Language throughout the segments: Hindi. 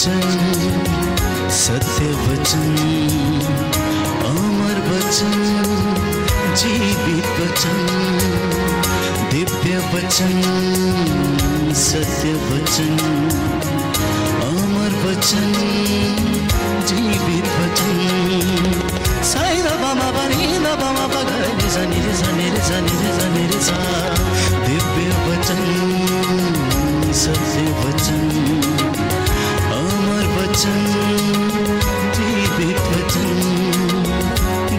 वचन, सत्य वचन, अमर वचन, जीवित वचन, दिव्य वचन, सत्य वचन, अमर वचन, जीवित वचन। साई दा बामा बनी दा बामा बगरे जनी रे जनी रे जनी रे जनी रे सा। दिव्य वचन, सत्य वचन, अमर वचन, जीवित वचन,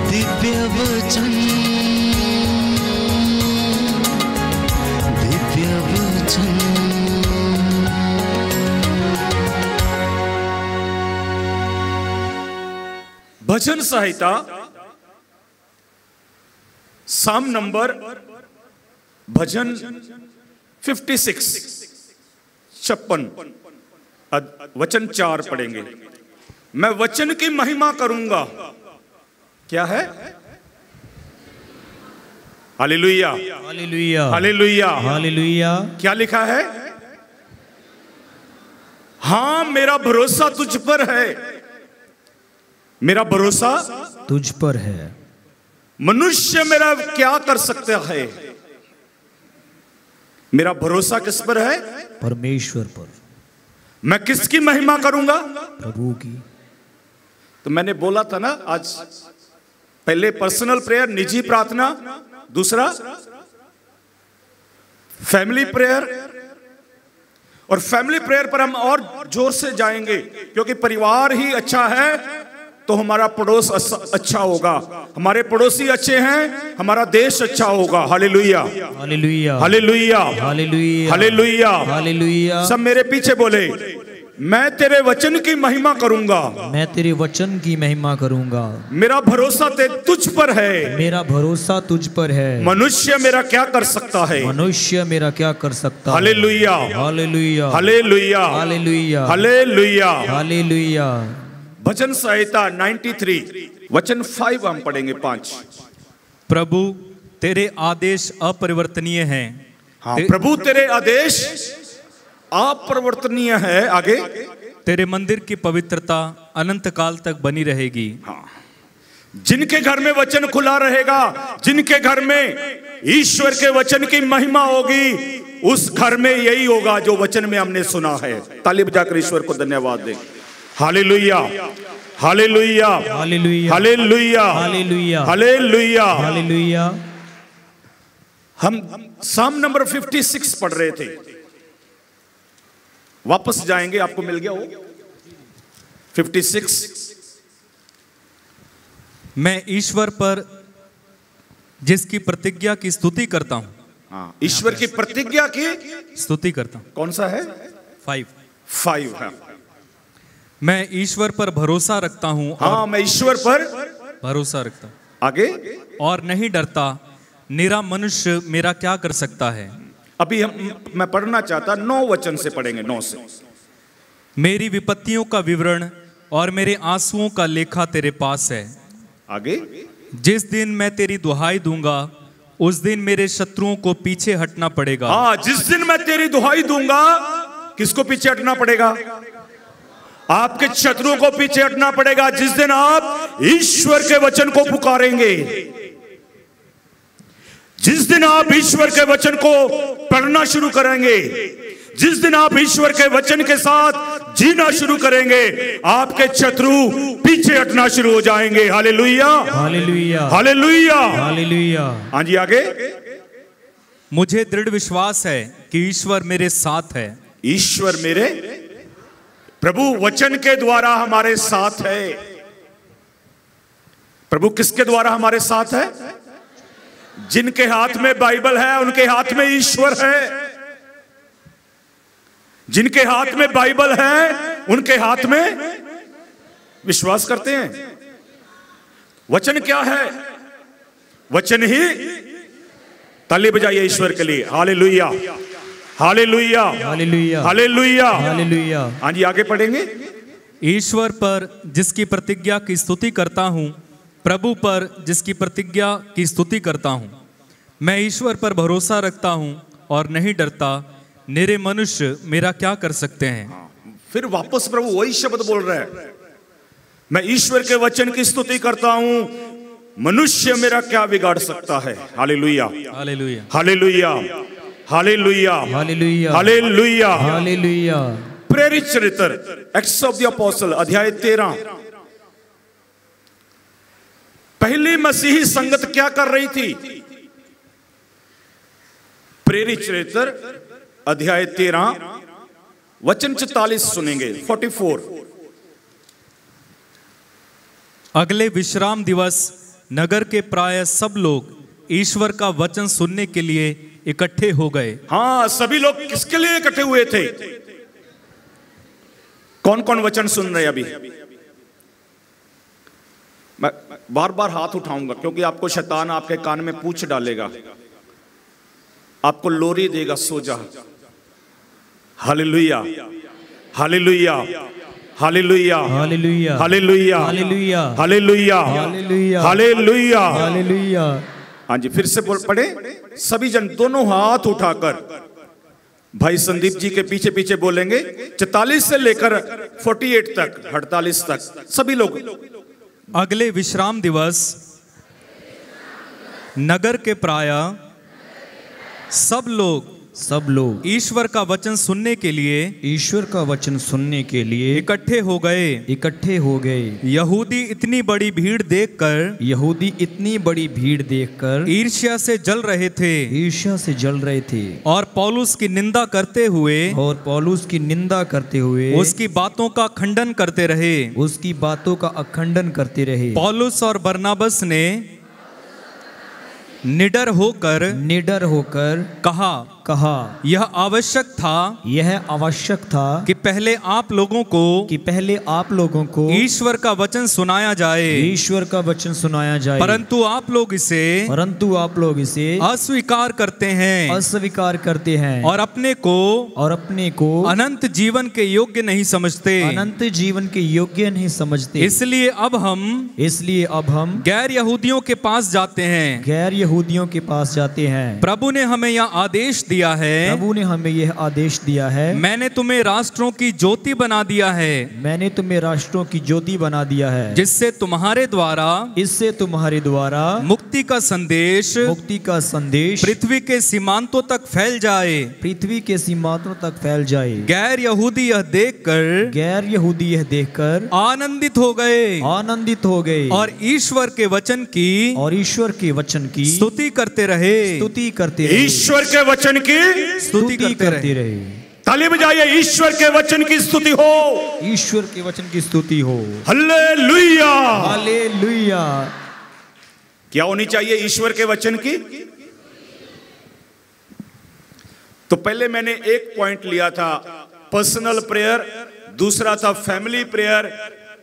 दिव्य वचन, दिव्य वचन। भजन संहिता साम नंबर भजन 56 वचन 4 पढ़ेंगे। मैं वचन की महिमा करूंगा। क्या है? Hallelujah, hallelujah, hallelujah, hallelujah. क्या लिखा है? हां, मेरा भरोसा तुझ पर है। मेरा भरोसा तुझ पर है। मनुष्य मेरा क्या कर सकता है? मेरा भरोसा किस पर है? परमेश्वर पर। मैं किसकी महिमा करूंगा? प्रभु की। तो मैंने बोला था ना आज, पहले पर्सनल प्रेयर, निजी प्रार्थना, दूसरा फैमिली प्रेयर। और फैमिली प्रेयर पर हम और जोर से जाएंगे, क्योंकि परिवार ही अच्छा है तो हमारा पड़ोस अच्छा होगा, हमारे पड़ोसी अच्छे हैं, हमारा देश अच्छा होगा। Hallelujah, hallelujah, hallelujah, hallelujah, hallelujah, hallelujah. सब मेरे पीछे बोले, मैं तेरे वचन की महिमा करूंगा। मैं तेरे वचन की महिमा करूंगा। मेरा भरोसा तुझ पर है। मेरा भरोसा तुझ पर है। मनुष्य मेरा क्या कर सकता है? मनुष्य मेरा क्या कर सकता है? Hallelujah, hallelujah, hallelujah, hallelujah, hallelujah, hallelujah. भजन संहिता 93 वचन 5 हम पढ़ेंगे 5। प्रभु तेरे आदेश अपरिवर्तनीय हैं। हाँ, प्रभु तेरे आदेश अपरिवर्तनीय है। आगे, तेरे मंदिर की पवित्रता अनंत काल तक बनी रहेगी। हाँ, जिनके घर में वचन खुला रहेगा, जिनके घर में ईश्वर के वचन की महिमा होगी, उस घर में यही होगा जो वचन में हमने सुना है। ताली बजाकर ईश्वर को धन्यवाद दें। Hallelujah, hallelujah, hallelujah, hallelujah, hallelujah, hallelujah, hallelujah. हम साम नंबर 56 पढ़ रहे थे। वापस जाएंगे, आपको मिल गया हो 56। मैं ईश्वर पर जिसकी प्रतिज्ञा की स्तुति करता हूं। हाँ, ईश्वर की प्रतिज्ञा की स्तुति करता हूं। कौन सा है? 5 है। मैं ईश्वर पर भरोसा रखता हूं। हाँ, मैं ईश्वर पर भरोसा रखता हूं। आगे, और नहीं डरता, निरा मनुष्य मेरा क्या कर सकता है। अभी मैं पढ़ना चाहता 9 वचन से पढ़ेंगे, 9 से। मेरी विपत्तियों का विवरण और मेरे आंसुओं का लेखा तेरे पास है। आगे, जिस दिन मैं तेरी दुहाई दूंगा, उस दिन मेरे शत्रुओं को पीछे हटना पड़ेगा। हाँ, जिस दिन मैं तेरी दुहाई दूंगा, किसको पीछे हटना पड़ेगा? आपके शत्रुओं को पीछे हटना पड़ेगा। जिस दिन आप ईश्वर के वचन को पुकारेंगे, जिस दिन आप ईश्वर के वचन को पढ़ना शुरू करेंगे, जिस दिन आप ईश्वर के वचन के साथ जीना शुरू करेंगे, आपके शत्रु पीछे हटना शुरू हो जाएंगे। Hallelujah, hallelujah, hallelujah, hallelujah. हाँ जी, आगे। मुझे दृढ़ विश्वास है कि ईश्वर मेरे साथ है। ईश्वर मेरे, प्रभु वचन के द्वारा हमारे साथ है। प्रभु किसके द्वारा हमारे साथ है? जिनके हाथ में बाइबल है, उनके हाथ में ईश्वर है। जिनके हाथ में बाइबल है, उनके हाथ में विश्वास करते हैं। वचन क्या है? वचन ही। ताली बजाइए ईश्वर के लिए। Hallelujah, hallelujah, hallelujah, hallelujah, hallelujah. हाँ जी, आगे पढ़ेंगे। ईश्वर पर जिसकी प्रतिज्ञा की स्तुति करता हूं, प्रभु पर जिसकी प्रतिज्ञा की स्तुति करता हूं। मैं ईश्वर पर भरोसा रखता हूं और नहीं डरता, निरे मनुष्य मेरा क्या कर सकते हैं। फिर वापस प्रभु वही शब्द बोल रहे हैं, मैं ईश्वर के वचन की स्तुति करता हूं, मनुष्य मेरा क्या बिगाड़ सकता है। Hallelujah, hallelujah, hallelujah, hallelujah, hallelujah, hallelujah. Hallelujah. प्रेरित चरित्र एक्ट्स ऑफ द अपोस्टल अध्याय 13। पहली मसीही संगत क्या कर रही थी? प्रेरित चरित्र अध्याय 13 वचन 44 सुनेंगे। 44। अगले विश्राम दिवस नगर के प्राय सब लोग ईश्वर का वचन सुनने के लिए इकट्ठे हो गए। हाँ, सभी लोग किसके लिए इकट्ठे हुए थे? कौन कौन वचन सुन रहे? अभी मैं बार बार हाथ उठाऊंगा क्योंकि आपको शैतान आपके कान में पूछ डालेगा, आपको लोरी देगा, सो जा। Hallelujah, hallelujah, hallelujah, hallelujah, hallelujah, hallelujah, hallelujah, hallelujah, hallelujah. Hallelujah. हाँ जी, फिर से पढ़े सभी जन, दोनों हाथ उठाकर। भाई संदीप जी के पीछे पीछे बोलेंगे 44 से लेकर 48 तक, 48 तक, सभी लोग। अगले विश्राम दिवस नगर के प्राय सब लोग ईश्वर का वचन सुनने के लिए ईश्वर का वचन सुनने के लिए इकट्ठे हो गए। यहूदी इतनी बड़ी भीड़ देखकर ईर्ष्या से जल रहे थे और पौलुस की निंदा करते हुए उसकी बातों का खंडन करते रहे। पौलुस और बरनबास ने निडर होकर कहा यह आवश्यक था कि पहले आप लोगों को ईश्वर का वचन सुनाया जाए, परंतु आप लोग इसे अस्वीकार करते हैं और अपने को अनंत जीवन के योग्य नहीं समझते। इसलिए अब हम गैर यहूदियों के पास जाते हैं। प्रभु ने हमें यह आदेश दिया है, मैंने तुम्हें राष्ट्रों की ज्योति बना दिया है, जिससे तुम्हारे द्वारा मुक्ति का संदेश पृथ्वी के सीमांतों तक फैल जाए। गैर यहूदी यह देखकर आनंदित हो गए और ईश्वर के वचन की स्तुति करते रहे। ईश्वर के वचन की स्तुति करते रहे। ताली बजाइए, ईश्वर के वचन की स्तुति हो। Hallelujah, hallelujah. क्या होनी चाहिए ईश्वर के वचन की? तो पहले मैंने एक पॉइंट लिया था पर्सनल प्रेयर, दूसरा था फैमिली प्रेयर,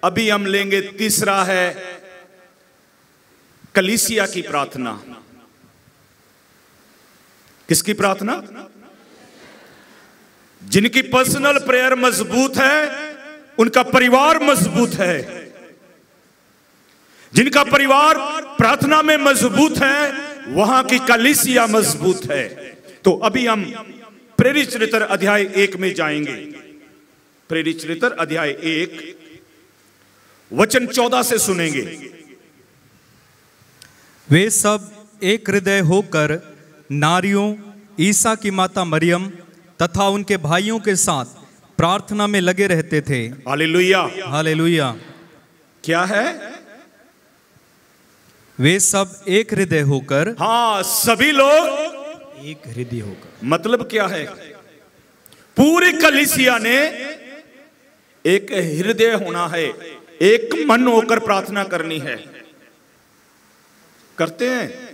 अभी हम लेंगे तीसरा है कलीसिया की प्रार्थना। किसकी प्रार्थना? जिनकी पर्सनल प्रेयर मजबूत है उनका परिवार मजबूत है। जिनका परिवार प्रार्थना में मजबूत है वहां की कलीसिया मजबूत है। तो अभी हम प्रेरित चरित्र अध्याय 1 में जाएंगे। प्रेरित चरित्र अध्याय 1 वचन 14 से सुनेंगे। वे सब एक हृदय होकर नारियों, ईसा की माता मरियम तथा उनके भाइयों के साथ प्रार्थना में लगे रहते थे। Hallelujah, hallelujah. क्या है? वे सब एक हृदय होकर, हाँ, सभी लोग एक हृदय होकर। मतलब क्या है? पूरी कलीसिया ने एक हृदय होना है, एक मन होकर प्रार्थना करनी है। करते हैं?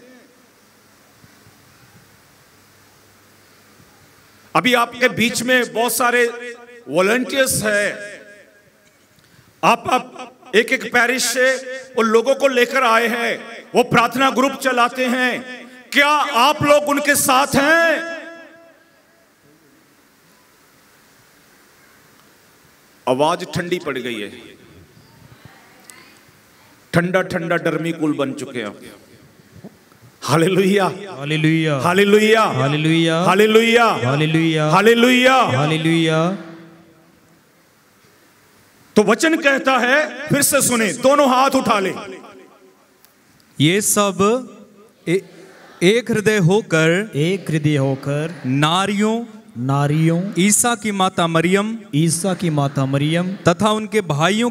अभी आपके बीच में बहुत सारे वॉलंटियर्स हैं। आप एक एक पैरिश से उन लोगों को लेकर आए हैं, वो प्रार्थना ग्रुप चलाते हैं। क्या आप लोग उनके साथ हैं? आवाज ठंडी पड़ गई है, ठंडा ठंडा डर्मीकुल बन चुके हैं। Hallelujah, hallelujah, hallelujah, hallelujah, hallelujah, hallelujah, hallelujah, hallelujah. तो वचन कहता है, फिर से सुने, दोनों हाथ उठा ले। ये सब एक हृदय होकर नारियों ईसा की माता मरियम तथा उनके भाइयों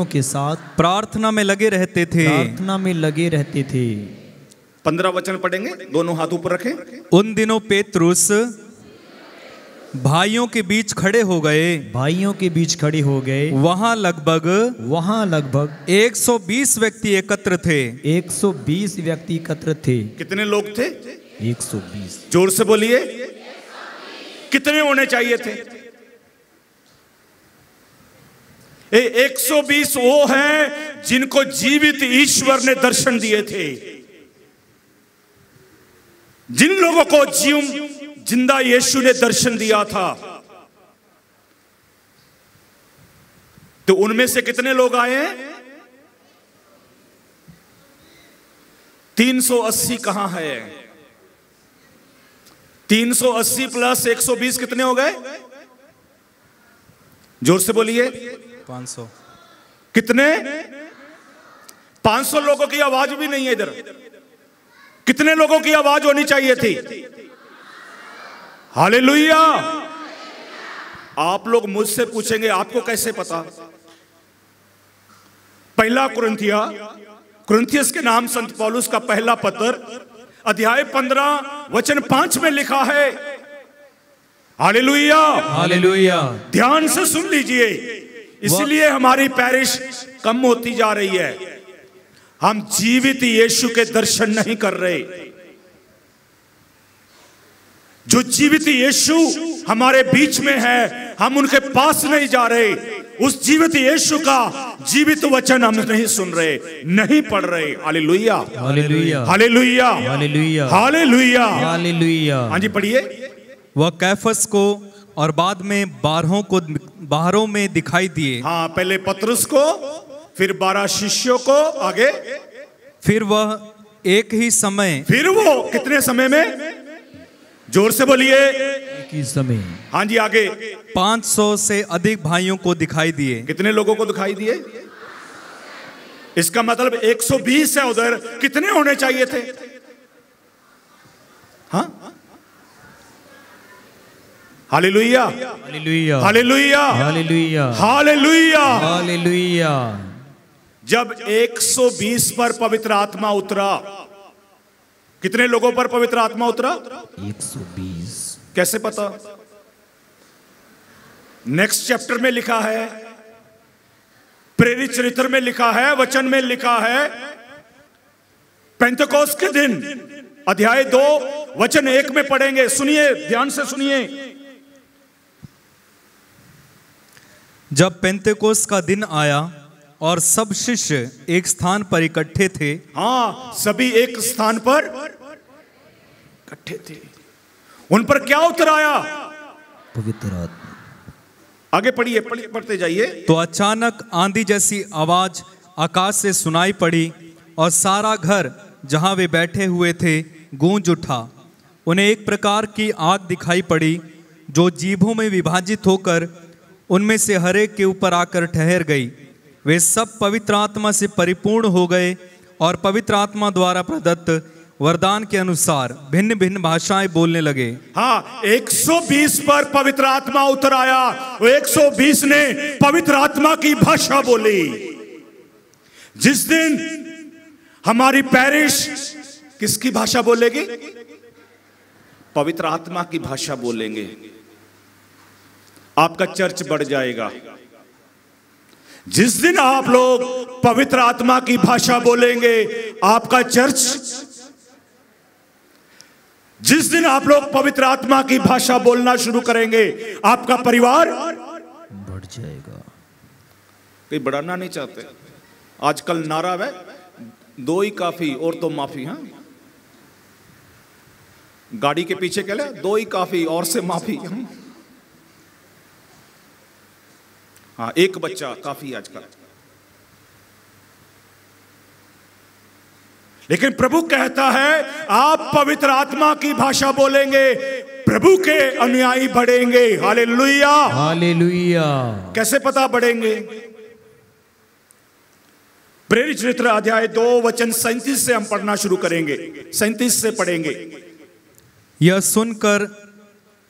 के साथ प्रार्थना में लगे रहते थे। 15 वचन पढ़ेंगे, दोनों हाथ ऊपर रखें। उन दिनों पेतरुस भाइयों के बीच खड़े हो गए। वहां लगभग 120 व्यक्ति एकत्र थे। कितने लोग थे? 120। जोर से बोलिए, कितने होने चाहिए थे? 120 वो हैं जिनको जीवित ईश्वर ने दर्शन दिए थे, जिन लोगों को जिंदा यीशु ने दर्शन दिया था। तो उनमें से कितने लोग आए हैं? 380 कहां है? 380 प्लस 120 कितने हो गए? जोर से बोलिए। 500। कितने? 500 लोगों की आवाज भी नहीं है इधर। कितने लोगों की आवाज होनी चाहिए थी? हालेलुया। आप लोग मुझसे पूछेंगे आपको कैसे पता? पहला कुरिन्थियस के नाम संत पौलुस का पहला पत्र अध्याय 15 वचन 5 में लिखा है। Hallelujah, hallelujah. ध्यान से सुन लीजिए, इसलिए हमारी पैरिश कम होती जा रही है। हम जीवित यीशु के दर्शन नहीं कर रहे। जो जीवित यीशु हमारे बीच में है, हम उनके पास नहीं जा रहे। उस जीवित यीशु का जीवित वचन हम नहीं सुन रहे, नहीं पढ़ रहे। Hallelujah, hallelujah, hallelujah, hallelujah, hallelujah, hallelujah. हाँ जी पढ़िए। वह कैफस को और बाद में बारहों में दिखाई दिए। हाँ, पहले पतरस को, फिर 12 शिष्यों को, आगे फिर वह एक ही समय, फिर वो कितने समय में? जोर से बोलिए। एक ही समय। हाँ जी आगे। 500 से अधिक भाइयों को दिखाई दिए। कितने लोगों को दिखाई दिए? इसका मतलब 120 है उधर। कितने होने चाहिए थे? हाँ, hallelujah, hallelujah, hallelujah, hallelujah, hallelujah. Hallelujah. जब 120 पर पवित्र आत्मा उतरा, कितने लोगों पर पवित्र आत्मा उतरा? 120। कैसे पता? नेक्स्ट चैप्टर में लिखा है, प्रेरित चरित्र में लिखा है, वचन में लिखा है। पेंतेकोस्त के दिन अध्याय 2 वचन 1 में पढ़ेंगे। सुनिए, ध्यान से सुनिए। जब पेंतेकोस्त का दिन आया और सब शिष्य एक स्थान पर इकट्ठे थे। हाँ, सभी एक स्थान पर इकट्ठे थे। उन पर क्या उतर आया? पवित्र आत्मा। आगे पढ़िए, पढ़ते जाइए। तो अचानक आंधी जैसी आवाज आकाश से सुनाई पड़ी और सारा घर जहां वे बैठे हुए थे गूंज उठा। उन्हें एक प्रकार की आग दिखाई पड़ी जो जीभों में विभाजित होकर उनमें से हर एक के ऊपर आकर ठहर गई। वे सब पवित्र आत्मा से परिपूर्ण हो गए और पवित्र आत्मा द्वारा प्रदत्त वरदान के अनुसार भिन्न भिन्न भाषाएं बोलने लगे। हाँ, 120 पर पवित्र आत्मा उतर आया। वो 120 ने पवित्र आत्मा की भाषा बोली। जिस दिन हमारी पैरिश किसकी भाषा बोलेगी? पवित्र आत्मा की भाषा बोलेंगे। आपका चर्च बढ़ जाएगा। जिस दिन आप लोग पवित्र आत्मा की भाषा बोलेंगे, आपका चर्च, जिस दिन आप लोग पवित्र आत्मा की भाषा बोलना शुरू करेंगे, आपका परिवार बढ़ जाएगा। कोई बढ़ाना नहीं चाहते। आजकल नारा है 2 ही काफी और तो माफी। हाँ, गाड़ी के पीछे क्या है? 2 ही काफी और से माफी। हाँ, 1 बच्चा काफी आजकल। लेकिन प्रभु कहता है आप पवित्र आत्मा की भाषा बोलेंगे, प्रभु के अनुयायी बढ़ेंगे। Hallelujah, hallelujah. कैसे पता बढ़ेंगे? प्रेरित चरित्र अध्याय 2 वचन 37 से हम पढ़ना शुरू करेंगे। 37 से पढ़ेंगे। यह सुनकर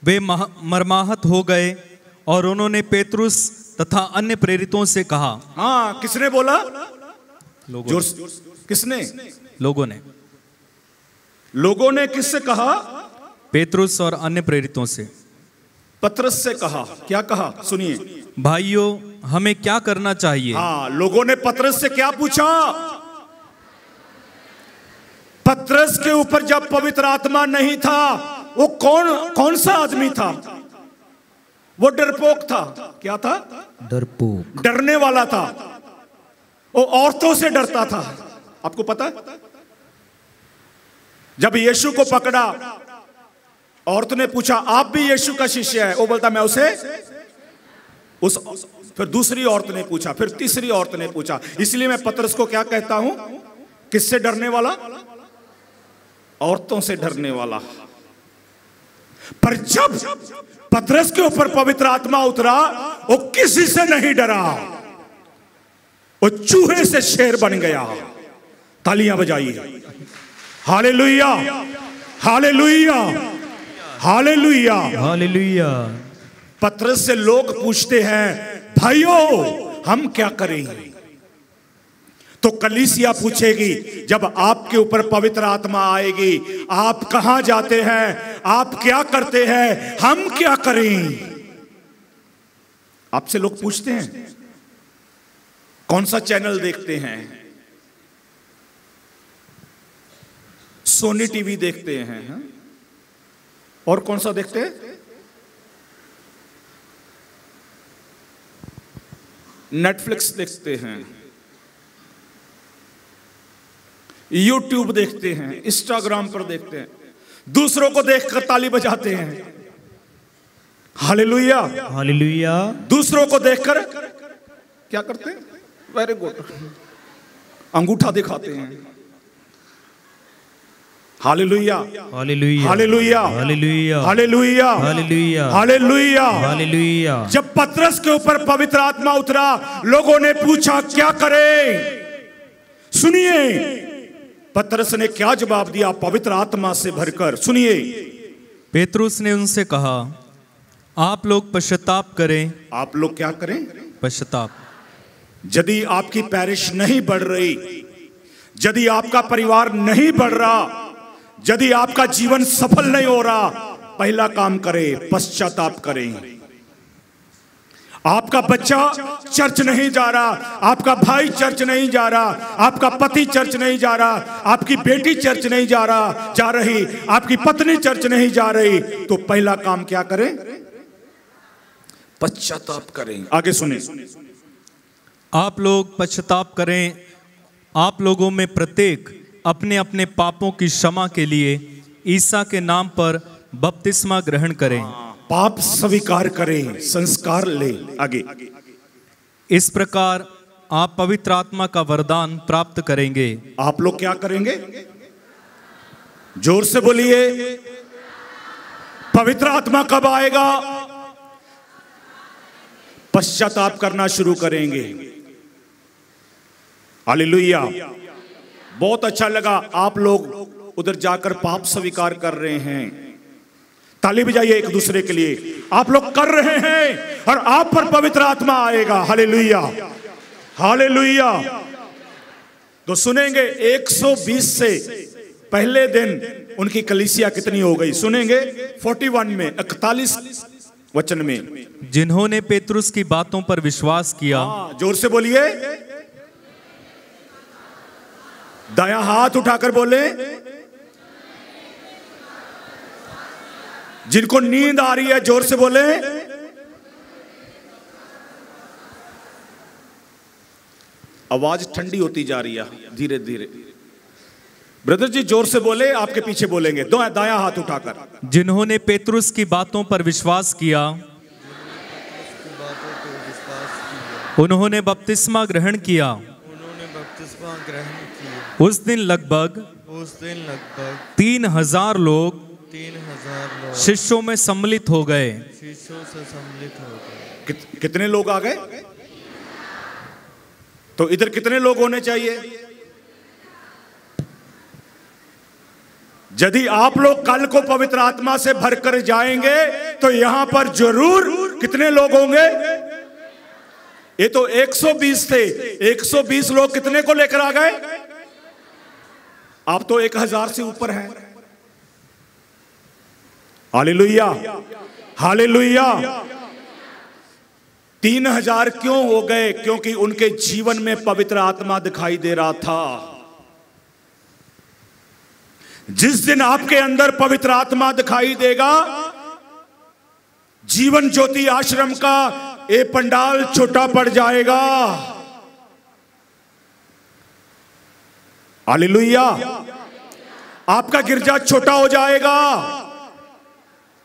वे मर्माहत हो गए और उन्होंने पेतरुस तथा अन्य प्रेरितों से कहा। हाँ, किसने बोला? लोगों किसने? लोगों ने किससे कहा? पेतरुस और अन्य प्रेरितों से। पतरस से कहा। क्या कहा? सुनिए। भाइयों, हमें क्या करना चाहिए? हाँ, लोगों ने पतरस से क्या पूछा? पतरस के ऊपर जब पवित्र आत्मा नहीं था, वो कौन सा आदमी था? वो डरपोक था। क्या था? डरपोक, डरने वाला था। वो औरतों से डरता था। आपको पता है, जब यीशु को पकड़ा, औरत ने पूछा आप भी यीशु का शिष्य है? वो बोलता मैं उसे फिर दूसरी औरत ने पूछा, फिर तीसरी औरत ने पूछा। इसलिए मैं पतरस को क्या कहता हूं? किससे डरने वाला? औरतों से डरने वाला। पर जब पतरस के ऊपर पवित्र आत्मा उतरा, वो किसी से नहीं डरा। वो चूहे से शेर बन गया। तालियां बजाइए। Hallelujah, hallelujah, hallelujah, hallelujah. पतरस से लोग पूछते हैं भाइयों हम क्या करें? तो कलीसिया पूछेगी जब आपके ऊपर पवित्र आत्मा आएगी, आप कहां जाते हैं? आप क्या करते हैं? हम क्या करें? आपसे लोग पूछते हैं कौन सा चैनल देखते हैं? सोनी टीवी देखते हैं। और कौन सा देखते हैं? नेटफ्लिक्स देखते हैं, यूट्यूब देखते हैं, इंस्टाग्राम पर देखते हैं, दूसरों को देखकर ताली बजाते हैं। Hallelujah, hallelujah. दूसरों को देखकर क्या करते हैं? वेरी गुड, अंगूठा दिखाते हैं। Hallelujah, hallelujah, hallelujah, hallelujah, hallelujah, hallelujah, hallelujah, hallelujah. जब पतरस के ऊपर पवित्र आत्मा उतरा, लोगों ने पूछा क्या करें? सुनिए पतरस ने क्या जवाब दिया पवित्र आत्मा से भरकर। सुनिए। पेतरुस ने उनसे कहा आप लोग पश्चाताप करें। आप लोग क्या करें? पश्चाताप। यदि आपकी पैरिश नहीं बढ़ रही, यदि आपका परिवार नहीं बढ़ रहा, यदि आपका जीवन सफल नहीं हो रहा, पहला काम करें, पश्चाताप करें। आपका बच्चा चर्च नहीं जा रहा, आपका भाई चर्च नहीं जा रहा, आपका पति चर्च नहीं जा रहा, आपकी बेटी चर्च नहीं जा रही, आपकी पत्नी चर्च नहीं जा रही, तो पहला काम क्या करें? पश्चाताप करें। आगे सुने। आप लोग पश्चाताप करें। आप लोगों में प्रत्येक अपने अपने पापों की क्षमा के लिए ईसा के नाम पर बपतिस्मा ग्रहण करें। पाप स्वीकार करें, संस्कार ले। आगे। इस प्रकार आप पवित्र आत्मा का वरदान प्राप्त करेंगे। आप लोग क्या करेंगे? जोर से बोलिए। पवित्र आत्मा कब आएगा? पश्चाताप करना शुरू करेंगे। हालेलुया। बहुत अच्छा लगा आप लोग उधर जाकर पाप स्वीकार कर रहे हैं। ताली बजाइए एक दूसरे के लिए। आप लोग कर रहे हैं और आप पर पवित्र आत्मा आएगा। Hallelujah, hallelujah. तो सुनेंगे 120 से पहले दिन उनकी कलीसिया कितनी हो गई, सुनेंगे 41 में 41 वचन में। जिन्होंने पेतरुस की बातों पर विश्वास किया। जोर से बोलिए। दायां हाथ उठाकर बोले। जिनको नींद आ रही है जोर से बोले। आवाज ठंडी होती जा रही है धीरे धीरे। ब्रदर जी जोर से बोले, आपके पीछे बोलेंगे। दायां हाथ उठाकर। जिन्होंने पेतरुस की बातों पर विश्वास किया, उन्होंने बपतिस्मा ग्रहण किया। उस दिन लगभग 3000 लोग 3,000 लोग शिष्यों में सम्मिलित हो गए। शिष्यों से सम्मिलित हो गए। कितने लोग आ गए? तो इधर कितने लोग होने चाहिए? यदि आप लोग कल को पवित्र आत्मा से भरकर जाएंगे तो यहां पर जरूर कितने लोग होंगे? ये तो 120 थे। 120 लोग कितने को लेकर आ गए? आप तो 1000 से ऊपर हैं। Hallelujah, hallelujah. 3000 क्यों हो गए? क्योंकि उनके जीवन में पवित्र आत्मा दिखाई दे रहा था। जिस दिन आपके अंदर पवित्र आत्मा दिखाई देगा, जीवन ज्योति आश्रम का ये पंडाल छोटा पड़ जाएगा। हालेलुया। आपका गिरजा छोटा हो जाएगा।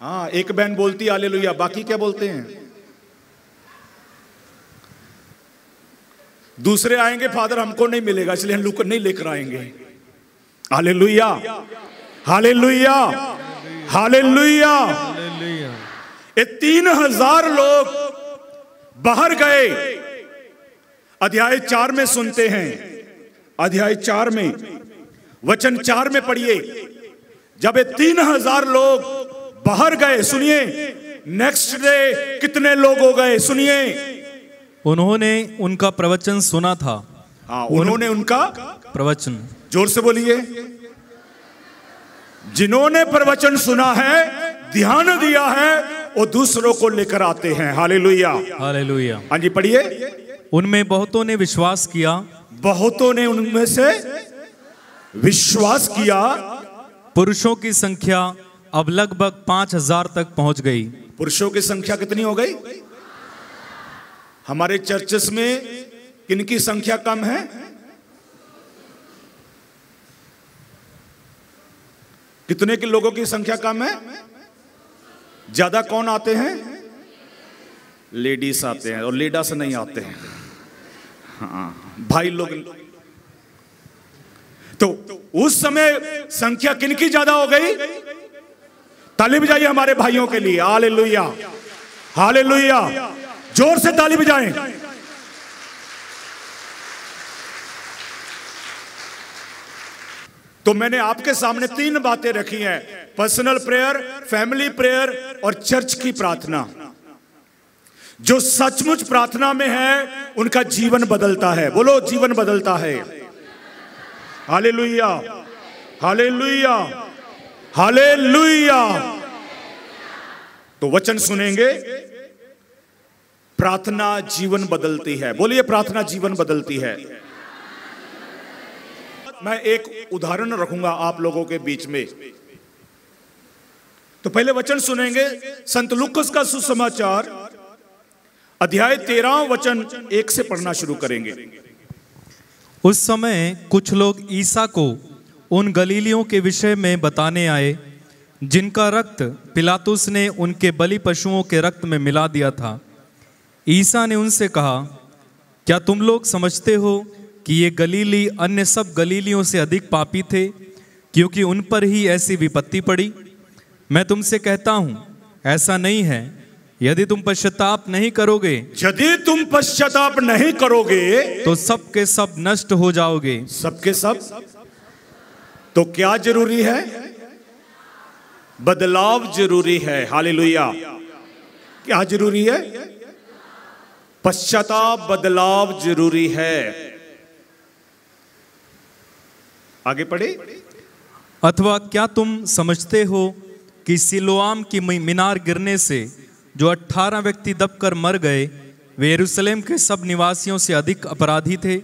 हाँ, एक बहन बोलती हालेलुया, बाकी क्या बोलते हैं? दूसरे आएंगे, फादर हमको नहीं मिलेगा इसलिए हम लोग नहीं लेकर आएंगे। Hallelujah, hallelujah, hallelujah. ये 3000 लोग बाहर गए। अध्याय 4 में सुनते हैं, अध्याय 4 में वचन 4 में पढ़िए। जब ये 3000 लोग बाहर गए, सुनिए नेक्स्ट डे कितने लोग हो गए, सुनिए। उन्होंने उनका प्रवचन सुना था। हाँ, उन्होंने उनका प्रवचन, जोर से बोलिए। जिन्होंने प्रवचन सुना है, ध्यान दिया है, वो दूसरों को लेकर आते हैं। Hallelujah, hallelujah. हाँ जी पढ़िए। उनमें बहुतों ने विश्वास किया। बहुतों ने उनमें से विश्वास किया। पुरुषों की संख्या अब लगभग 5000 तक पहुंच गई। पुरुषों की संख्या कितनी हो गई? हमारे चर्चेस में किनकी संख्या कम है? कितने के लोगों की संख्या कम है? ज्यादा कौन आते हैं? लेडीज आते हैं और लेडीज नहीं आते हैं। हाँ, भाई लोग। तो उस समय संख्या किनकी ज्यादा हो गई? ताली बजाइए हमारे भाइयों के लिए। Hallelujah, hallelujah. जोर से ताली बजाएं। तो मैंने आपके सामने 3 बातें रखी हैं, पर्सनल प्रेयर, फैमिली प्रेयर और चर्च की प्रार्थना। जो सचमुच प्रार्थना में है उनका जीवन बदलता है। बोलो, जीवन बदलता है। Hallelujah, hallelujah, hallelujah. तो वचन सुनेंगे, प्रार्थना जीवन बदलती है। बोलिए, प्रार्थना जीवन बदलती है। मैं एक उदाहरण रखूंगा आप लोगों के बीच में। तो पहले वचन सुनेंगे, संत लूकास का सुसमाचार अध्याय 13 वचन 1 से पढ़ना शुरू करेंगे। उस समय कुछ लोग ईसा को उन गलीलियों के विषय में बताने आए जिनका रक्त पिलातुस ने उनके बलि पशुओं के रक्त में मिला दिया था। ईसा ने उनसे कहा, क्या तुम लोग समझते हो कि ये गलीली अन्य सब गलीलियों से अधिक पापी थे, क्योंकि उन पर ही ऐसी विपत्ति पड़ी? मैं तुमसे कहता हूं, ऐसा नहीं है। यदि तुम पश्चाताप नहीं करोगे, यदि तुम पश्चाताप नहीं करोगे तो सब के सब नष्ट हो जाओगे। सबके सब। तो क्या जरूरी है? बदलाव जरूरी है। हालेलुया। क्या जरूरी है? पश्चाताप, बदलाव जरूरी है। आगे पढ़े। अथवा क्या तुम समझते हो कि सिलोआम की मीनार गिरने से जो 18 व्यक्ति दबकर मर गए, वे यरूशलेम के सब निवासियों से अधिक अपराधी थे?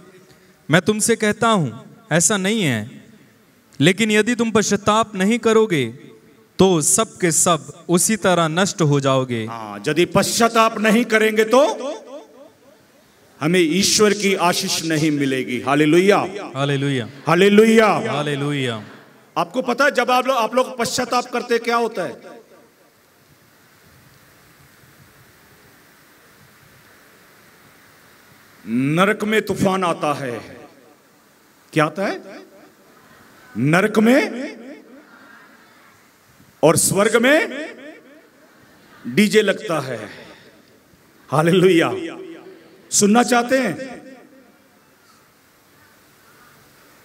मैं तुमसे कहता हूं, ऐसा नहीं है। लेकिन यदि तुम पश्चाताप नहीं करोगे तो सब के सब उसी तरह नष्ट हो जाओगे। यदि पश्चाताप नहीं करेंगे तो हमें ईश्वर की आशीष नहीं मिलेगी। Hallelujah, hallelujah, hallelujah, hallelujah. आपको पता है जब आप लोग पश्चाताप करते क्या होता है? नरक में तूफान आता है। क्या आता है? नरक में और स्वर्ग में डीजे लगता है। हालेलुया। सुनना चाहते हैं?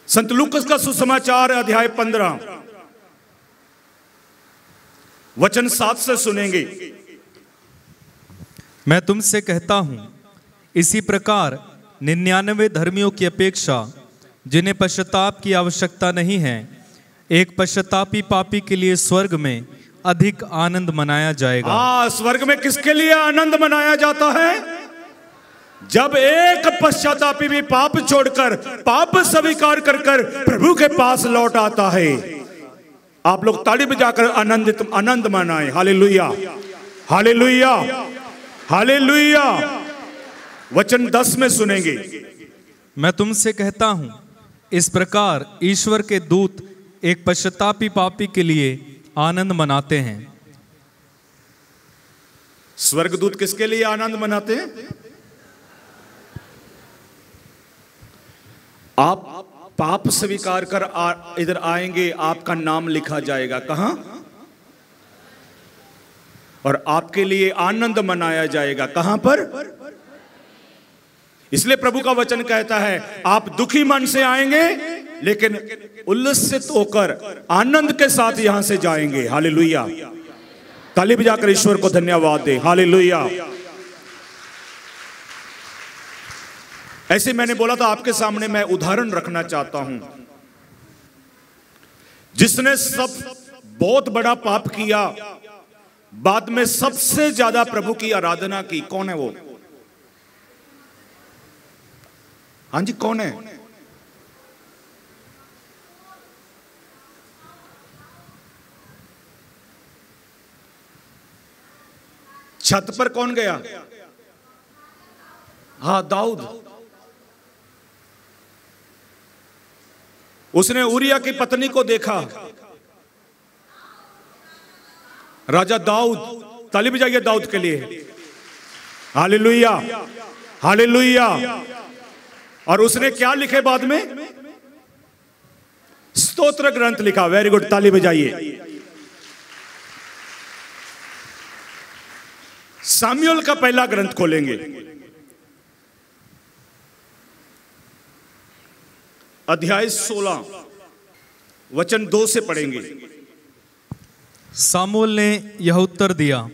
संत लूकस का सुसमाचार अध्याय 15 वचन 7 से सुनेंगे। मैं तुमसे कहता हूं, इसी प्रकार 99 धर्मियों की अपेक्षा जिन्हें पश्चाताप की आवश्यकता नहीं है, एक पश्चातापी पापी के लिए स्वर्ग में अधिक आनंद मनाया जाएगा। स्वर्ग में किसके लिए आनंद मनाया जाता है? जब एक पश्चातापी भी पाप छोड़कर, पाप स्वीकार कर कर प्रभु के पास लौट आता है। आप लोग ताली बजाकर आनंद मनाएं। Hallelujah, hallelujah, hallelujah. वचन 10 में सुनेंगे। मैं तुमसे कहता हूं, इस प्रकार ईश्वर के दूत एक पश्चातापी पापी के लिए आनंद मनाते हैं। स्वर्गदूत किसके लिए आनंद मनाते हैं? आप पाप स्वीकार कर इधर आएंगे, आपका नाम लिखा जाएगा। कहां? और आपके लिए आनंद मनाया जाएगा। कहां पर? इसलिए प्रभु का वचन कहता है, आप दुखी मन से आएंगे लेकिन उल्लसित होकर आनंद के साथ यहां से जाएंगे। हालेलुया। ताली बजाकर ईश्वर को धन्यवाद दे। हालेलुया। ऐसे मैंने बोला था, आपके सामने मैं उदाहरण रखना चाहता हूं। जिसने सब बहुत बड़ा पाप किया, बाद में सबसे ज्यादा प्रभु की आराधना की, कौन है वो? हाँ जी, कौन है? छत पर कौन गया? हाँ, दाऊद। उसने उरिया की पत्नी को देखा। राजा दाऊद, ताली बजाइए दाऊद के लिए। Hallelujah, hallelujah. और उसने क्या लिखे बाद में? स्तोत्र ग्रंथ लिखा। वेरी गुड, ताली बजाइए। सामुएल का पहला ग्रंथ खोलेंगे, अध्याय 16 वचन 2 से पढ़ेंगे। सामुएल ने यह उत्तर दिया,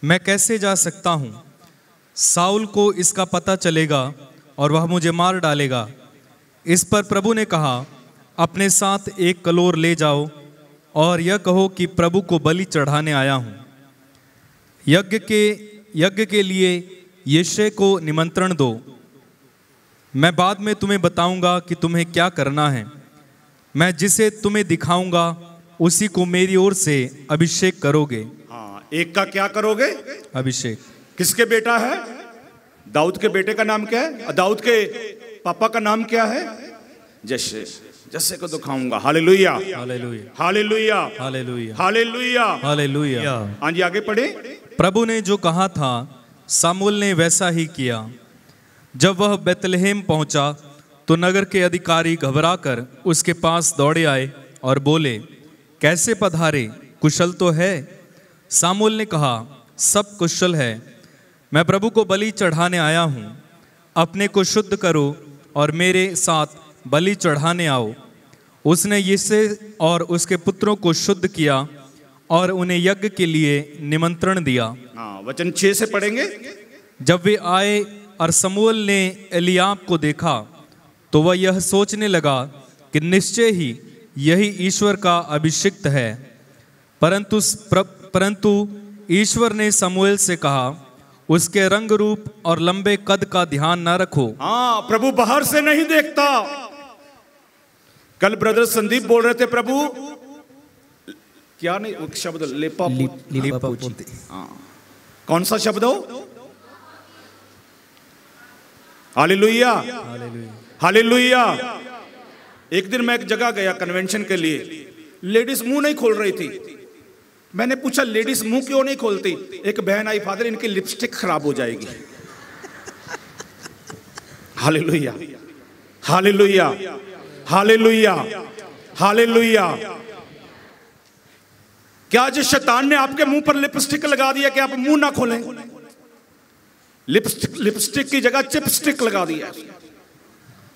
मैं कैसे जा सकता हूं? साउल को इसका पता चलेगा और वह मुझे मार डालेगा। इस पर प्रभु ने कहा, अपने साथ एक कलोर ले जाओ और यह कहो कि प्रभु को बलि चढ़ाने आया हूं। यज्ञ के लिए यिशै को निमंत्रण दो। मैं बाद में तुम्हें बताऊंगा कि तुम्हें क्या करना है। मैं जिसे तुम्हें दिखाऊंगा उसी को मेरी ओर से अभिषेक करोगे। हाँ, एक का क्या करोगे? अभिषेक। किसके बेटा है? दाऊद के बेटे का नाम क्या है? दाऊद के पापा का नाम क्या है? जस्से। जस्से को दिखाऊंगा। Hallelujah, hallelujah, hallelujah, hallelujah, hallelujah, hallelujah. हाँ जी, आगे पढ़े। प्रभु ने जो कहा था सामुएल ने वैसा ही किया। जब वह बेतलहेम पहुंचा तो नगर के अधिकारी घबराकर उसके पास दौड़े आए और बोले, कैसे पधारे, कुशल तो है? सामुएल ने कहा, सब कुशल है। मैं प्रभु को बलि चढ़ाने आया हूँ। अपने को शुद्ध करो और मेरे साथ बलि चढ़ाने आओ। उसने यिशै और उसके पुत्रों को शुद्ध किया और उन्हें यज्ञ के लिए निमंत्रण दिया। हाँ, वचन 6 से पढ़ेंगे। जब वे आए और समूएल ने एलियाब को देखा तो वह यह सोचने लगा कि निश्चय ही यही ईश्वर का अभिषिक्त है। परंतु ईश्वर ने समूएल से कहा, उसके रंग रूप और लंबे कद का ध्यान न रखो। हाँ, प्रभु बाहर से नहीं देखता। कल ब्रदर संदीप बोल रहे थे, प्रभु क्या नहीं शब्द लेपापोती। हाँ, कौन सा शब्द हो? Hallelujah, hallelujah. एक दिन मैं एक जगह गया कन्वेंशन के लिए, लेडीज मुंह नहीं खोल रही थी। मैंने पूछा, लेडीज मुंह क्यों नहीं खोलती? एक बहन आई, फादर इनकी लिपस्टिक खराब हो जाएगी। Hallelujah, hallelujah, hallelujah, hallelujah. क्या आज शैतान ने आपके मुंह पर लिपस्टिक लगा दिया कि आप मुंह ना खोलें? लिपस्टिक की जगह चिपस्टिक लगा दिया।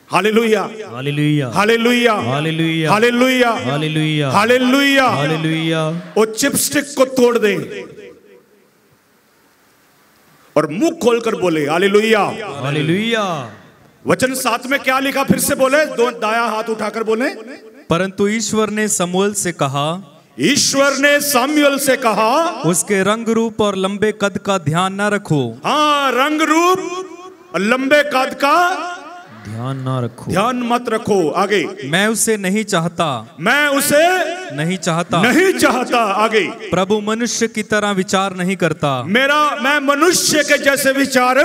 Hallelujah, hallelujah, hallelujah, hallelujah, hallelujah, hallelujah, hallelujah. Hallelujah. वो चिपस्टिक को तोड़ दे और मुंह खोलकर बोले हालेलुया, हालेलुया। वचन 7 में क्या लिखा? फिर से बोले, दो दाया हाथ उठाकर बोले। परंतु ईश्वर ने समूएल से कहा, ईश्वर ने सामुएल से कहा, उसके रंग रूप और लंबे कद का ध्यान न रखो। हाँ, रंग रूप और लंबे कद का ध्यान ना रखो, ध्यान मत रखो। आगे, मैं उसे नहीं चाहता, मैं उसे नहीं चाहता। नहीं चाहता। आगे, प्रभु मनुष्य की तरह विचार नहीं करता। मैं मनुष्य के जैसे विचार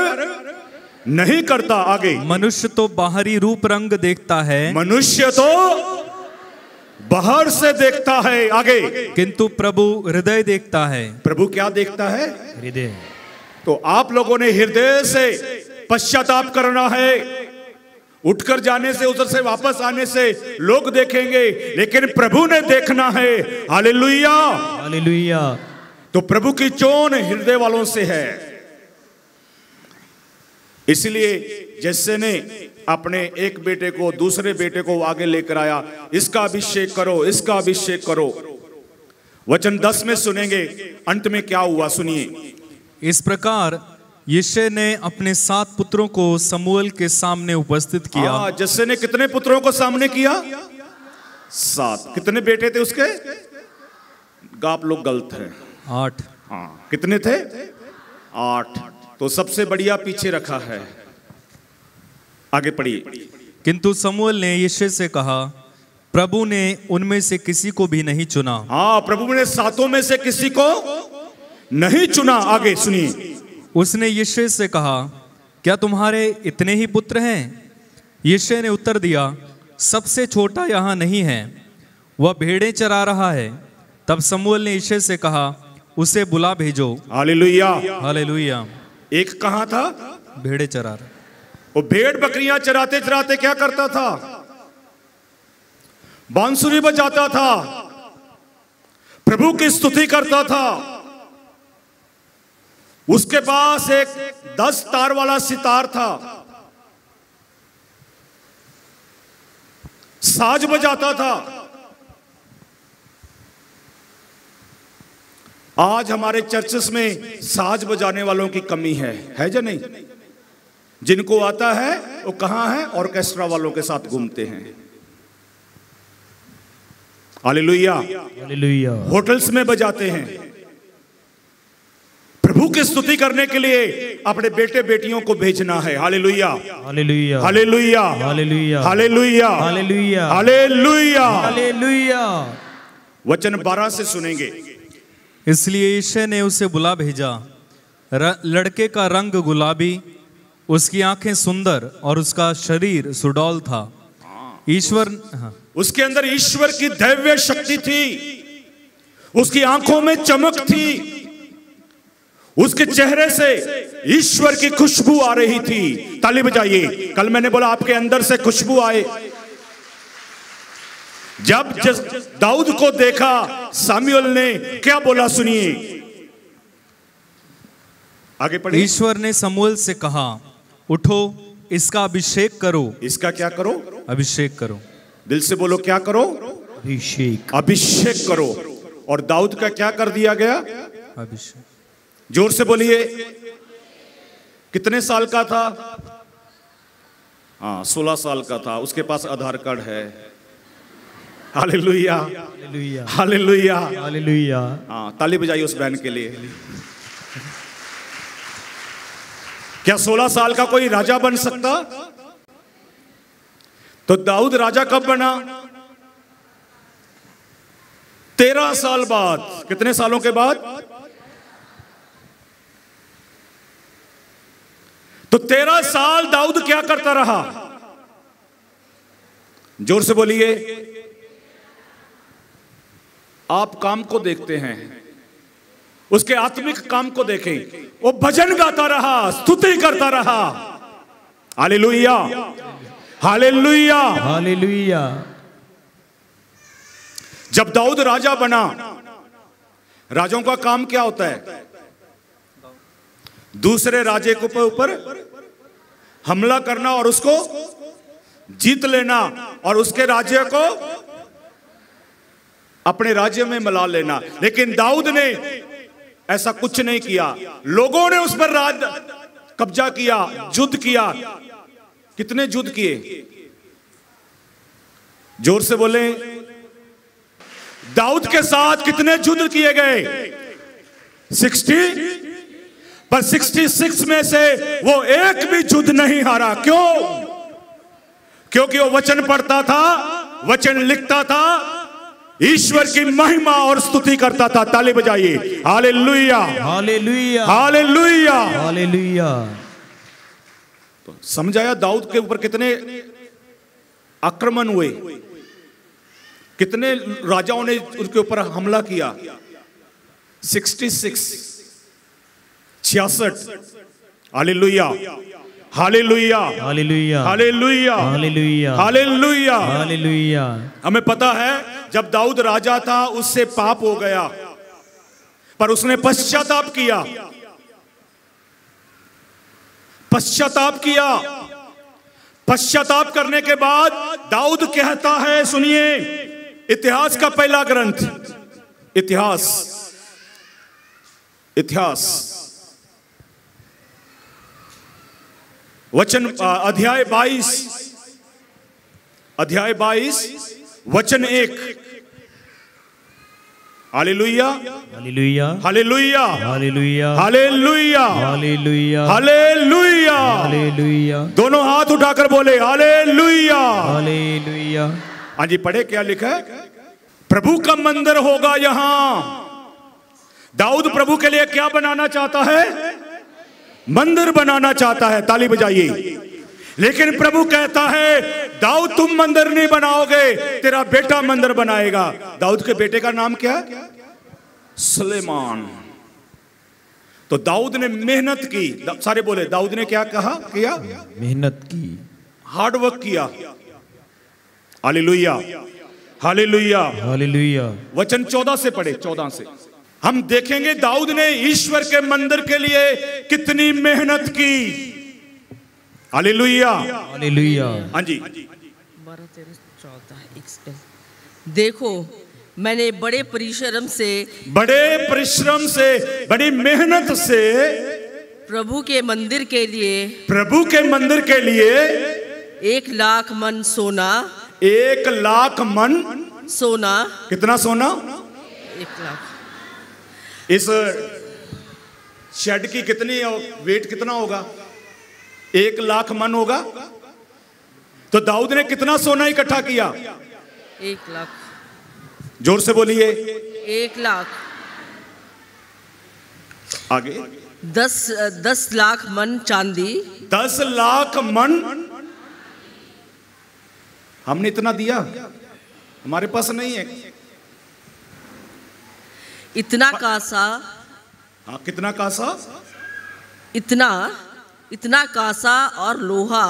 नहीं करता। आगे, मनुष्य तो बाहरी रूप रंग देखता है, मनुष्य तो बाहर से देखता है। आगे, किंतु प्रभु हृदय देखता है। प्रभु क्या देखता है? हृदय। तो आप लोगों ने हृदय से पश्चाताप करना है। उठकर जाने से, उधर से वापस आने से लोग देखेंगे, लेकिन प्रभु ने देखना है। Hallelujah, hallelujah. तो प्रभु की चोन हृदय वालों से है। इसलिए जैसे ने अपने एक बेटे को दूसरे बेटे को आगे लेकर आया, इसका अभिषेक करो, इसका अभिषेक करो। वचन 10 में सुनेंगे अंत में क्या हुआ, सुनिए। इस प्रकार यिशै ने अपने 7 पुत्रों को समूएल के सामने उपस्थित किया। जैसे ने कितने पुत्रों को सामने किया? 7। कितने बेटे थे उसके? आप लोग गलत हैं, 8। हाँ, कितने थे? 8। तो सबसे बढ़िया पीछे रखा है। आगे पढ़िए। किंतु समूएल ने यिशै से कहा, प्रभु ने उनमें से किसी को भी नहीं चुना। हाँ, प्रभु ने 7 में से किसी को नहीं चुना। आगे सुनिए। उसने यिशै से कहा, क्या तुम्हारे इतने ही पुत्र हैं? यिशै ने उत्तर दिया, सबसे छोटा यहाँ नहीं है, वह भेड़ें चरा रहा है। तब समूएल ने यिशै से कहा, उसे बुला भेजो। Hallelujah, hallelujah. एक कहाँ था? भेड़ें चरा रहा। वो भेड़ बकरियां चराते चराते क्या करता था? बांसुरी बजाता था, प्रभु की स्तुति करता था। उसके पास एक 10 तार वाला सितार था, साज बजाता था। आज हमारे चर्चेस में साज बजाने वालों की कमी है या नहीं? जिनको आता है वो कहां है? ऑर्केस्ट्रा वालों के साथ घूमते हैं। Hallelujah, hallelujah. होटल्स में बजाते हैं। प्रभु की स्तुति करने के लिए अपने बेटे बेटियों को भेजना है। Hallelujah, hallelujah, hallelujah, hallelujah, hallelujah, hallelujah, hallelujah. Hallelujah. वचन 12 से सुनेंगे। इसलिए यिशै ने उसे बुला भेजा। लड़के का रंग गुलाबी, उसकी आंखें सुंदर और उसका शरीर सुडौल था। ईश्वर, उसके अंदर ईश्वर की दैवीय शक्ति थी, उसकी आंखों में चमक थी, उसके चेहरे से ईश्वर की खुशबू आ रही थी। ताली बजाइए। कल मैंने बोला आपके अंदर से खुशबू आए। जब दाऊद को देखा सामुएल ने क्या बोला, सुनिए। आगे पढ़िए। ईश्वर ने समूएल से कहा, उठो, इसका अभिषेक करो। इसका क्या करो? अभिषेक करो। दिल से बोलो, क्या करो? अभिषेक। अभिषेक करो। और दाऊद का क्या कर दिया गया? अभिषेक। जोर से बोलिए। कितने साल का था? हाँ, 16 साल का था। उसके पास आधार कार्ड है। Hallelujah, hallelujah, hallelujah, hallelujah. हाँ, ताली बजाइए उस बहन के लिए। क्या 16 साल का कोई राजा बन सकता? तो दाऊद राजा कब बना? 13 साल बाद। कितने सालों के बाद? तो 13 साल दाऊद क्या करता रहा? जोर से बोलिए। आप काम को देखते हैं, उसके आत्मिक काम को देखें। वो भजन गाता रहा, स्तुति करता रहा। Hallelujah, hallelujah, hallelujah. जब दाऊद राजा बना, राजाओं का काम क्या होता है? दूसरे राजे के ऊपर हमला करना और उसको जीत लेना और उसके राज्य को अपने राज्य में मिला लेना। लेकिन दाऊद ने ऐसा कुछ नहीं किया। लोगों ने उस पर राज कब्जा किया, युद्ध किया। कितने युद्ध किए? जोर से बोले। दाऊद के साथ कितने युद्ध किए गए? 60, पर 66 में से वो एक भी युद्ध नहीं हारा। क्यों? क्योंकि वो वचन पढ़ता था, वचन लिखता था, ईश्वर की महिमा और स्तुति करता था। ताली बजाइए। Hallelujah, hallelujah, hallelujah, hallelujah. तो समझाया दाऊद के ऊपर कितने आक्रमण हुए, कितने राजाओं ने उनके ऊपर हमला किया। 66, 66। Hallelujah, hallelujah, hallelujah, hallelujah, hallelujah, hallelujah, hallelujah. हमें पता है जब दाऊद राजा था उससे पाप हो गया, पर उसने पश्चाताप किया, पश्चाताप किया। पश्चाताप करने के बाद दाऊद कहता है, सुनिए, इतिहास का पहला ग्रंथ, इतिहास, इतिहास वचन अध्याय 22 वचन 1। Hallelujah, hallelujah, hallelujah, hallelujah, hallelujah, hallelujah, hallelujah. Hallelujah, दोनों हाथ उठाकर बोले हालेलुया, हालेलुया। हाँ जी, पढ़े क्या लिखा है? प्रभु का मंदिर होगा यहां। दाऊद प्रभु के लिए क्या बनाना चाहता है? मंदिर बनाना चाहता है। ताली बजाइए। लेकिन प्रभु कहता है, दाऊद तुम मंदिर नहीं बनाओगे, तेरा बेटा मंदिर बनाएगा। दाऊद के बेटे का नाम क्या? सुलेमान। तो दाऊद ने मेहनत की। सारे बोले, दाऊद ने क्या कहा? किया, मेहनत की, हार्ड वर्क किया। Hallelujah, hallelujah, hallelujah. वचन 14 से पढ़े, 14 से हम देखेंगे दाऊद ने ईश्वर के मंदिर के लिए कितनी मेहनत की। Hallelujah, hallelujah. हाँ जी। 12, 13, 14। देखो, मैंने बड़े परिश्रम से, बड़ी मेहनत से प्रभु के मंदिर के लिए 1,00,000 मन सोना, 1,00,000 मन सोना। कितना सोना? 1,00,000। इस शेड की कितनी वेट कितना होगा? 1,00,000 मन होगा। तो दाऊद ने कितना सोना इकट्ठा किया? 1,00,000। जोर से बोलिए। 1,00,000। आगे 10 लाख मन चांदी। 10 लाख मन। हमने इतना दिया? हमारे पास नहीं है। इतना कासा। हाँ, कितना कासा? इतना कासा और लोहा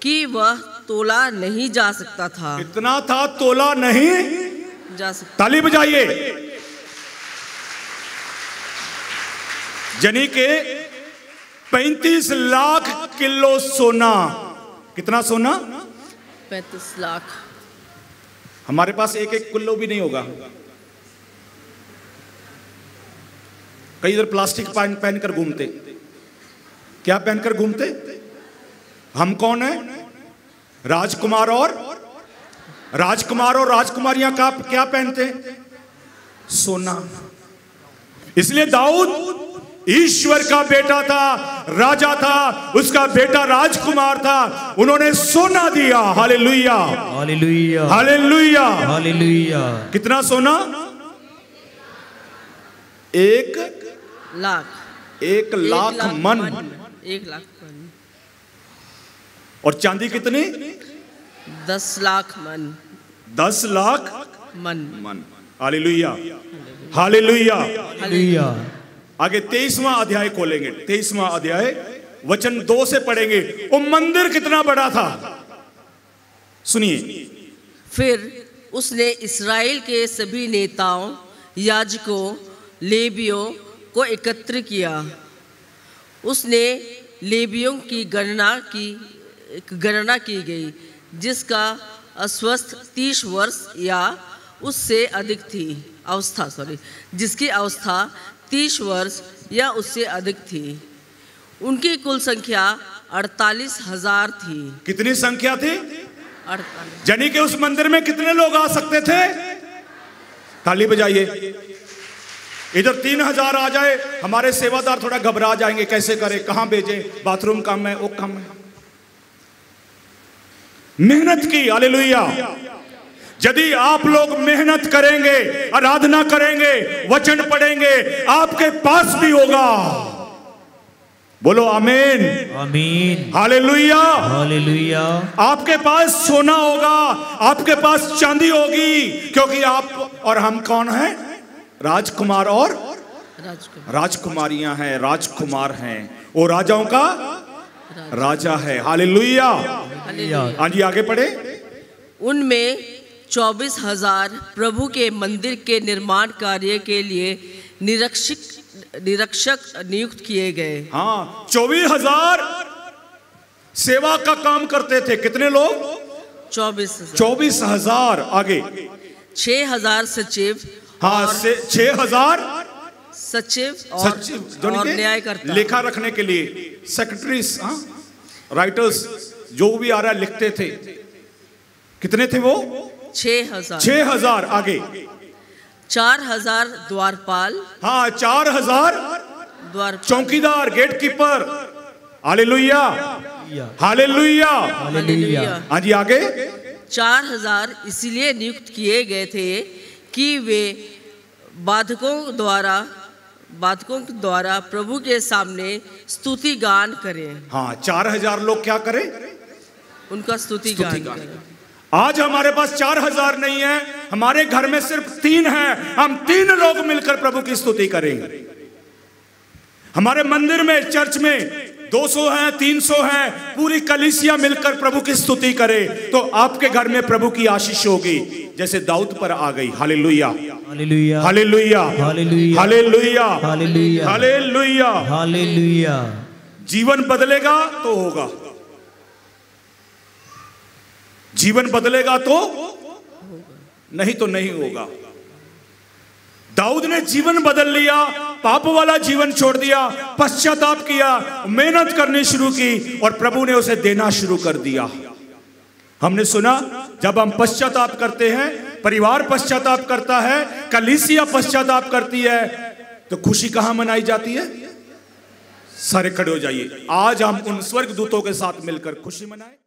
कि वह तोला नहीं जा सकता था। इतना था, तोला नहीं जा सकता। ताली बजाइए। जनी के 35 लाख किलो सोना। कितना सोना? 35 लाख। हमारे पास एक किलो भी नहीं होगा। कई इधर प्लास्टिक पहनकर घूमते। क्या पहनकर घूमते? हम कौन है? राजकुमार और राजकुमारियां का क्या पहनते? सोना। इसलिए दाऊद ईश्वर का बेटा था, राजा था, उसका बेटा राजकुमार था। उन्होंने सोना दिया। Hallelujah, hallelujah, hallelujah, hallelujah. कितना सोना? 1,00,000। 1,00,000 मन। 1,00,000 मन। और चांदी कितनी? 10 लाख मन। 10 लाख मन। मन। Hallelujah, hallelujah, hallelujah. आगे 23वां अध्याय खोलेंगे। 23वां अध्याय वचन 2 से पढ़ेंगे। वो मंदिर कितना बड़ा था, सुनिए। फिर उसने इस्राएल के सभी नेताओं, याजकों, लेवियों को एकत्र किया। उसने लेवियों की गणना की गई जिसका अस्वस्थ 30 वर्ष या उससे अधिक थी जिसकी अवस्था 30 वर्ष या उससे अधिक थी। उनकी कुल संख्या 48,000 थी। कितनी संख्या थी? 48। यानी कि उस मंदिर में कितने लोग आ सकते थे? ताली बजाइए। इधर 3,000 आ जाए, हमारे सेवादार थोड़ा घबरा जाएंगे, कैसे करें, कहां भेजें, बाथरूम कम है, वो कम है। मेहनत की, हालेलुया। यदि आप लोग मेहनत करेंगे, आराधना करेंगे, वचन पढ़ेंगे, आपके पास भी होगा। बोलो आमीन, आमीन, हालेलुया, हालेलुया। आपके पास सोना होगा, आपके पास चांदी होगी, क्योंकि आप और हम कौन हैं? राजकुमार और राजकुमारियां हैं, राजकुमार हैं। वो राजाओं का राजा है, हालेलुया। हाँ जी, आगे पढ़े। उनमें 24,000 प्रभु के मंदिर के निर्माण कार्य के लिए निरीक्षक नियुक्त किए गए। हाँ, 24,000 सेवा का काम करते थे। कितने लोग? 24,000। आगे 6,000 सचिव। हाँ, 6,000 सचिव सचिव और न्यायकर्ता, लेखा रखने के लिए, सेक्रेटरीज, राइटर्स, जो भी आ रहा है लिखते थे। कितने थे वो? 6,000। 6,000। आगे 4,000 द्वारपाल। हाँ, 4,000 द्वारपाल, चौकीदार, गेटकीपर। Hallelujah, hallelujah, hallelujah. हाँ जी, आगे 4,000 इसलिए नियुक्त किए गए थे कि वे बाधकों द्वारा प्रभु के सामने स्तुति गान करें। हाँ, 4,000 लोग क्या करें? उनका स्तुति गान करें। आज हमारे पास 4,000 नहीं है, हमारे घर में सिर्फ 3 है। हम 3 लोग मिलकर प्रभु की स्तुति करेंगे। हमारे मंदिर में, चर्च में 200 है, 300 है, पूरी कलीसिया मिलकर प्रभु की स्तुति करे तो आपके घर में प्रभु की आशीष होगी, जैसे दाऊद पर आ गई। Hallelujah, hallelujah, hallelujah, hallelujah, hallelujah, hallelujah, hallelujah. Hallelujah. जीवन बदलेगा तो होगा, जीवन बदलेगा तो, नहीं तो नहीं होगा। दाऊद ने जीवन बदल लिया, पाप वाला जीवन छोड़ दिया, पश्चाताप किया, मेहनत करनी शुरू की और प्रभु ने उसे देना शुरू कर दिया। हमने सुना, जब हम पश्चाताप करते हैं, परिवार पश्चाताप करता है, कलीसिया पश्चाताप करती है, तो खुशी कहां मनाई जाती है? सारे खड़े हो जाइए। आज हम उन स्वर्गदूतों के साथ मिलकर खुशी मनाएं।